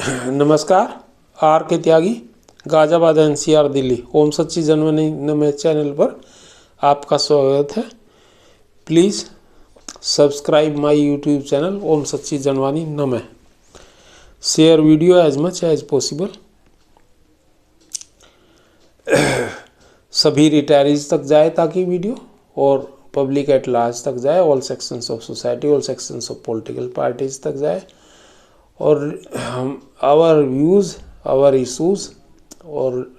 नमस्कार। आर के त्यागी, गाज़ियाबाद NCR दिल्ली। ओम सच्ची जनवनी नमे चैनल पर आपका स्वागत है। Please subscribe my YouTube channel Om Sachchi Janvani नमे। Share video as much as possible. सभी रिटायरीज तक जाए ताकि वीडियो, और पब्लिक एट लार्ज तक जाए, all sections of society, all sections of political parties तक जाए, और हम आवर व्यूज़, आवर इशूज़ और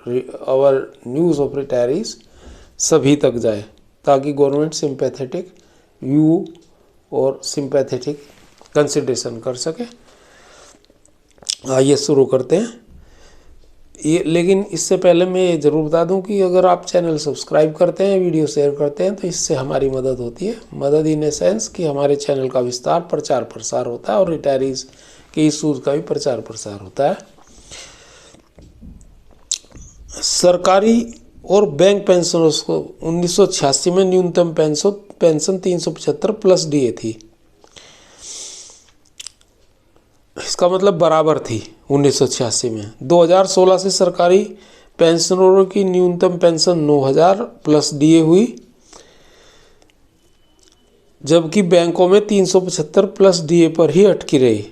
आवर न्यूज़ ऑफ रिटायरीज सभी तक जाए ताकि गवर्नमेंट सिंपैथेटिक व्यू और सिंपैथेटिक कंसिडरेशन कर सके। आइए शुरू करते हैं। लेकिन इससे पहले मैं ये ज़रूर बता दूं कि अगर आप चैनल सब्सक्राइब करते हैं, वीडियो शेयर करते हैं, तो इससे हमारी मदद होती है। मदद इन ए सेंस कि हमारे चैनल का विस्तार, प्रचार प्रसार होता है और रिटायरीज के इशूज़ का भी प्रचार प्रसार होता है। सरकारी और बैंक पेंशनर्स को 1986 में न्यूनतम पेंशन 375 प्लस DA थी। इसका मतलब बराबर थी 1986 में। 2016 से सरकारी पेंशनरों की न्यूनतम पेंशन 9000 प्लस DA हुई, जबकि बैंकों में 375 प्लस DA पर ही अटकी रही।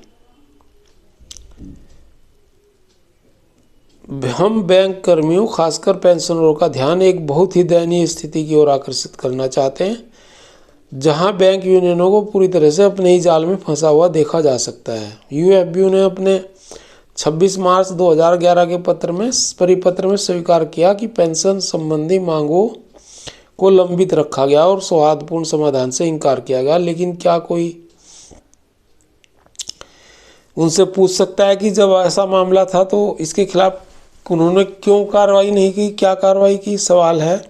हम बैंक कर्मियों, खासकर पेंशनरों का ध्यान एक बहुत ही दयनीय स्थिति की ओर आकर्षित करना चाहते हैं, जहां बैंक यूनियनों को पूरी तरह से अपने ही जाल में फंसा हुआ देखा जा सकता है। UFBU ने अपने 26 मार्च 2011 के परिपत्र में स्वीकार किया कि पेंशन संबंधी मांगों को लंबित रखा गया और सौहार्दपूर्ण समाधान से इनकार किया गया। लेकिन क्या कोई उनसे पूछ सकता है कि जब ऐसा मामला था तो इसके खिलाफ उन्होंने क्यों कार्रवाई नहीं की? क्या कार्रवाई की? सवाल है,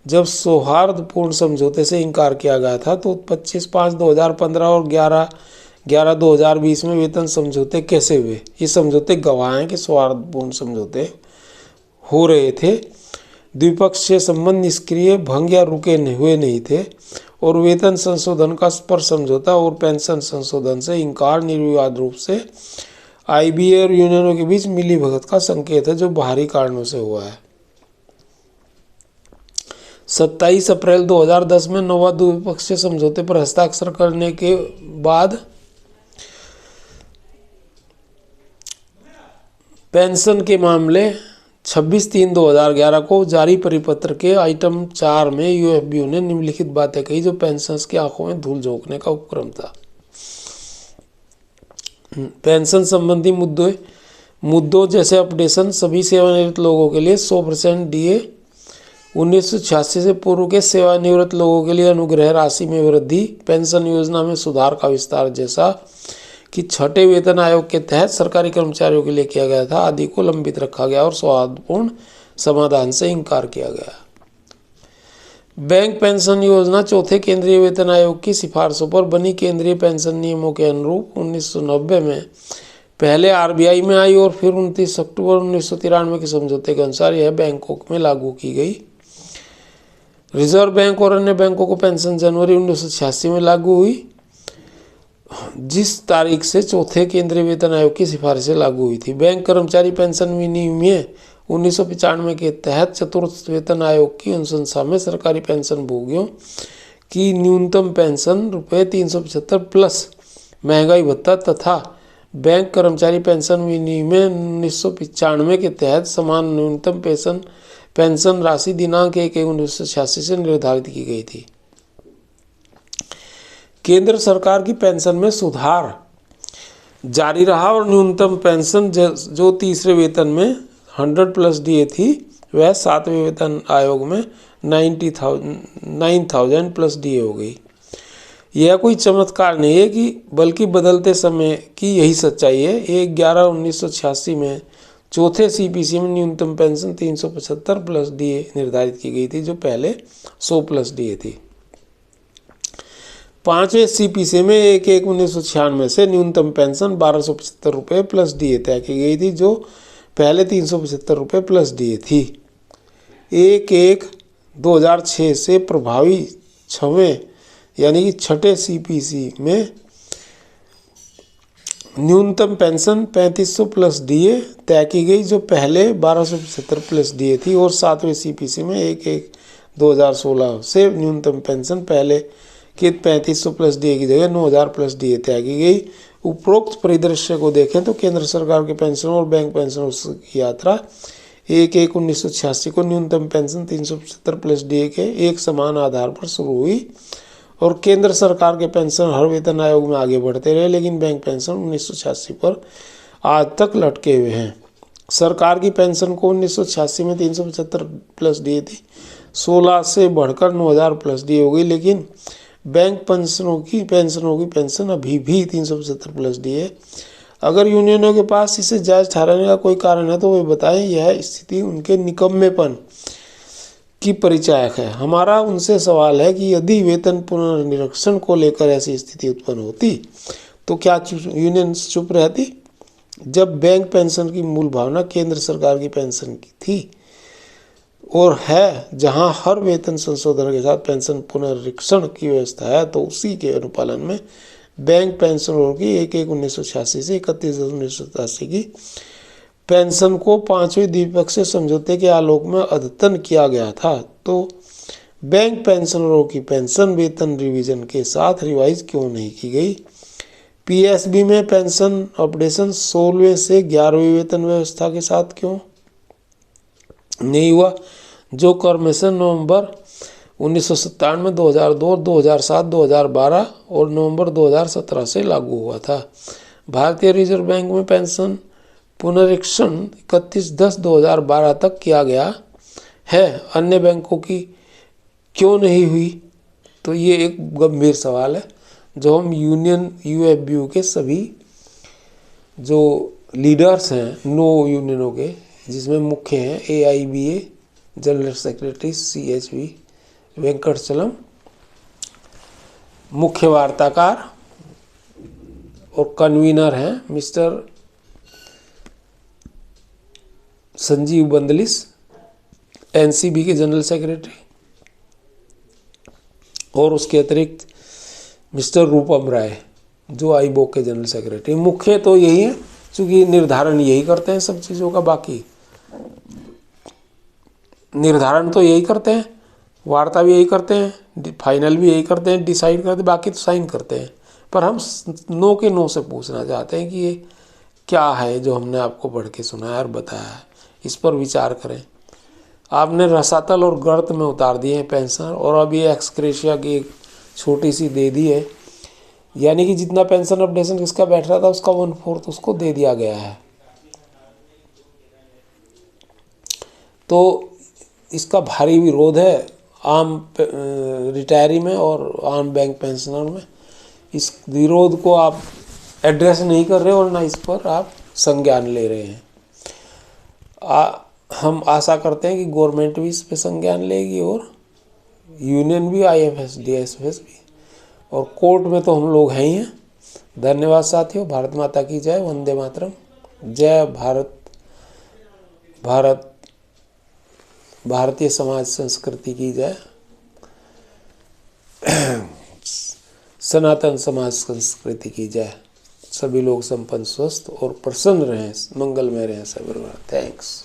जब सौहार्दपूर्ण समझौते से इनकार किया गया था तो 25/5/2015 और 11/11/2020 में वेतन समझौते कैसे हुए? ये समझौते गवाह हैं कि सौहार्दपूर्ण समझौते हो रहे थे। द्विपक्षीय संबंध निष्क्रिय, भंग या रुके हुए नहीं थे, और वेतन संशोधन का पर समझौता और पेंशन संशोधन से इनकार निर्विवाद रूप से IBA और यूनियनों के बीच मिलीभगत का संकेत है, जो बाहरी कारणों से हुआ है। 27 अप्रैल 2010 में नोवा द्विपक्षीय समझौते पर हस्ताक्षर करने के बाद पेंशन के मामले 26/3/2011 को जारी परिपत्र के आइटम 4 में UFBU ने निम्नलिखित बातें कही, जो पेंशनर्स की आंखों में धूल झोंकने का उपक्रम था। पेंशन संबंधी मुद्दों जैसे अपडेशन, सभी सेवानिवृत्त लोगों के लिए 100% DA, 1986 से पूर्व के सेवानिवृत्त लोगों के लिए अनुग्रह राशि में वृद्धि, पेंशन योजना में सुधार का विस्तार, जैसा कि छठे वेतन आयोग के तहत सरकारी कर्मचारियों के लिए किया गया था, आदि को लंबित रखा गया और सौहार्दपूर्ण समाधान से इनकार किया गया। बैंक पेंशन योजना चौथे केंद्रीय वेतन आयोग की सिफारिशों पर बनी केंद्रीय पेंशन नियमों के अनुरूप 1990 में पहले RBI में आई और फिर 29 अक्टूबर 1993 के समझौते के अनुसार यह बैंकों में लागू की गई। रिजर्व बैंक और अन्य बैंकों को पेंशन जनवरी 1986 में लागू हुई, जिस तारीख से चौथे केंद्रीय वेतन आयोग की सिफारिशें लागू हुई थी। बैंक कर्मचारी पेंशन विनियम 1995 के तहत चतुर्थ वेतन आयोग की अनुशंसा में सरकारी पेंशन भोगियों की न्यूनतम पेंशन ₹375 प्लस महंगाई भत्ता तथा बैंक कर्मचारी पेंशन विनियम 1995 के तहत समान न्यूनतम पेंशन राशि दिनांक 1/1/1986 से निर्धारित की गई थी। केंद्र सरकार की पेंशन में सुधार जारी रहा और न्यूनतम पेंशन जो तीसरे वेतन में 100 प्लस DA थी, वह 7वें वेतन आयोग में 9,000 प्लस DA हो गई। यह कोई चमत्कार नहीं है कि बल्कि बदलते समय की यही सच्चाई है। 1/11/1986 में चौथे CPC में न्यूनतम पेंशन 375 प्लस DA निर्धारित की गई थी, जो पहले 100 प्लस DA थी। 5वें CPC में 1/1/1996 से न्यूनतम पेंशन ₹1275 प्लस DA तय की गई थी, जो पहले ₹375 प्लस DA थी। 1/1/2006 से प्रभावी 6वें यानी कि छठे CPC में न्यूनतम पेंशन 3500 प्लस डीए तय की गई, जो पहले 1275 प्लस डीए थी, और 7वें सीपीसी में 1/1/2016 से न्यूनतम पेंशन पहले के 3500 प्लस डीए की जगह 9000 प्लस डीए तय की गई। उपरोक्त परिदृश्य को देखें तो केंद्र सरकार के पेंशन और बैंक पेंशन की यात्रा 1/1/1986 को न्यूनतम पेंशन 375 प्लस डीए के एक समान आधार पर शुरू हुई, और केंद्र सरकार के पेंशन हर वेतन आयोग में आगे बढ़ते रहे, लेकिन बैंक पेंशन 1986 पर आज तक लटके हुए हैं। सरकार की पेंशन को 1986 में 375 प्लस डीए थी, 16 से बढ़कर 9000 प्लस डीए हो गई, लेकिन बैंक पेंशनों की पेंशन अभी भी 375 प्लस डीए। अगर यूनियनों के पास इसे जायज ठहराने का कोई कारण है तो वे बताएं। यह स्थिति उनके निकम्मेपन की परिचायक है। हमारा उनसे सवाल है कि यदि वेतन पुनर्निरीक्षण को लेकर ऐसी स्थिति उत्पन्न होती तो क्या यूनियन चुप रहती? जब बैंक पेंशन की मूल भावना केंद्र सरकार की पेंशन की थी और है, जहां हर वेतन संशोधन के साथ पेंशन पुनर्निरीक्षण की व्यवस्था है, तो उसी के अनुपालन में बैंक पेंशनरों की 1/1/1986 से 31/10/1987 की पेंशन को 5वें द्विपक्षीय समझौते के आलोक में अद्यतन किया गया था। तो बैंक पेंशनरों की पेंशन वेतन रिवीजन के साथ रिवाइज क्यों नहीं की गई? पीएसबी में पेंशन अपडेशन 16वें से 11वें वेतन व्यवस्था के साथ क्यों नहीं हुआ, जो कमीशन नवंबर 1997, 2002, 2007, 2012 और नवंबर 2017 से लागू हुआ था? भारतीय रिजर्व बैंक में पेंशन पुनरीक्षण 31/10/2012 तक किया गया है, अन्य बैंकों की क्यों नहीं हुई? तो ये एक गंभीर सवाल है जो हम यूनियन यूएफबीयू के सभी जो लीडर्स हैं नो यूनियनों के, जिसमें मुख्य हैं AIBA general secretary CHV Venkatachalam, मुख्य वार्ताकार और कन्वीनर हैं मिस्टर संजीव बंदलिस, NCB के जनरल सेक्रेटरी, और उसके अतिरिक्त मिस्टर रूपम राय जो आईबोक के जनरल सेक्रेटरी। मुख्य तो यही है, चूँकि निर्धारण यही करते हैं सब चीज़ों का, बाकी निर्धारण तो यही करते हैं, वार्ता भी यही करते हैं, फाइनल भी यही करते हैं, डिसाइड करते हैं, बाकी तो साइन करते हैं। पर हम नो के नो से पूछना चाहते हैं कि ये क्या है जो हमने आपको पढ़ के सुनाया और बताया है, इस पर विचार करें। आपने रसातल और गर्त में उतार दिए हैं पेंशन, और अब ये एक्सक्रेशिया की एक छोटी सी दे दी है, यानी कि जितना पेंशन अपडेशन किसका बैठ रहा था उसका 1/4 उसको दे दिया गया है। तो इसका भारी विरोध है आम रिटायरी में और आम बैंक पेंशनर में। इस विरोध को आप एड्रेस नहीं कर रहे और ना इस पर आप संज्ञान ले रहे हैं। हम आशा करते हैं कि गवर्नमेंट भी इस पर संज्ञान लेगी और यूनियन भी, IFS, DSFS भी, और कोर्ट में तो हम लोग हैं ही हैं। धन्यवाद साथियों। भारत माता की जय। वंदे मातरम। जय भारत। भारतीय समाज संस्कृति की जय। सनातन समाज संस्कृति की जय। सभी लोग संपन्न, स्वस्थ और प्रसन्न रहें, मंगलमय रहें सब। थैंक्स।